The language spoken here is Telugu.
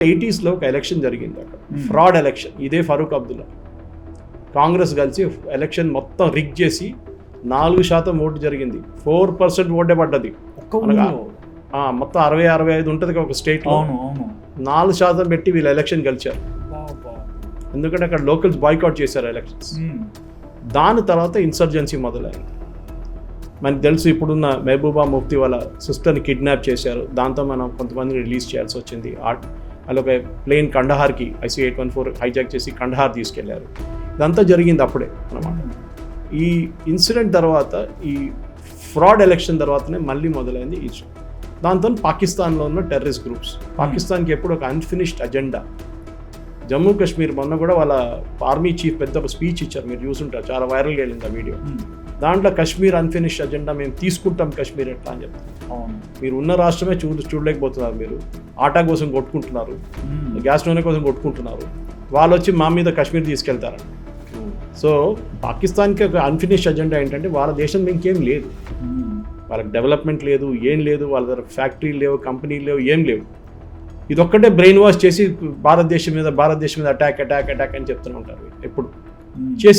80s ఒక ఎలక్షన్ జరిగింది అక్కడ, ఫ్రాడ్ ఎలక్షన్. ఇదే ఫరూక్ అబ్దుల్లా కాంగ్రెస్ కలిసి ఎలక్షన్ మొత్తం రిగ్ చేసి 4% ఓటు జరిగింది. 4% ఓటే పడ్డది. మొత్తం 60-65 ఉంటుంది ఒక స్టేట్లో. 4% పెట్టి వీళ్ళు ఎలక్షన్ గెలిచారు. ఎందుకంటే అక్కడ లోకల్స్ బాయ్కాట్ చేశారు ఎలక్షన్స్. దాని తర్వాత ఇన్సర్జెన్సీ మొదలైంది. మనకు తెలుసు, ఇప్పుడున్న మెహబూబా ముఫ్తీ వాళ్ళ సిస్టర్ని కిడ్నాప్ చేశారు. దాంతో మనం కొంతమందిని రిలీజ్ చేయాల్సి వచ్చింది. అలా ఒక ప్లేన్ కండహార్కి IC-814 హైజాక్ చేసి కండహార్ తీసుకెళ్లారు. ఇదంతా జరిగింది అప్పుడే అన్నమాట. ఈ ఇన్సిడెంట్ తర్వాత, ఈ ఫ్రాడ్ ఎలక్షన్ తర్వాతనే మళ్ళీ మొదలైంది ఈ ఇష్యూ. దాంతో పాకిస్తాన్లో ఉన్న టెర్రరిస్ట్ గ్రూప్స్, పాకిస్తాన్కి ఎప్పుడు ఒక అన్ఫినిష్డ్ అజెండా. జమ్మూ కాశ్మీర్ మొన్న కూడా వాళ్ళ ఆర్మీ చీఫ్ పెద్ద స్పీచ్ ఇచ్చారు, మీరు చూసుంటారు, చాలా వైరల్గా వెళ్ళింది ఆ వీడియో. దాంట్లో కశ్మీర్ అన్ఫినిష్డ్ అజెండా, మేము తీసుకుంటాం కశ్మీర్ ఎట్లా అని చెప్తారు. మీరు ఉన్న రాష్ట్రమే చూడలేకపోతున్నారు. మీరు ఆటా కోసం కొట్టుకుంటున్నారు, గ్యాస్ నూనె కోసం కొట్టుకుంటున్నారు. వాళ్ళు వచ్చి మా మీద కశ్మీర్ తీసుకెళ్తారండి. సో పాకిస్తాన్కి ఒక అన్ఫినిష్డ్ అజెండా ఏంటంటే, వాళ్ళ దేశంలో ఇంకేం లేదు, వాళ్ళకి డెవలప్మెంట్ లేదు, ఏం లేదు, వాళ్ళ దగ్గర ఫ్యాక్టరీలు లేవు, కంపెనీలు లేవు, ఏం లేవు. ఇదొక్కటే బ్రెయిన్ వాష్ చేసి భారతదేశం మీద అటాక్ అని చెప్తూనే ఉంటారు ఎప్పుడు చేసి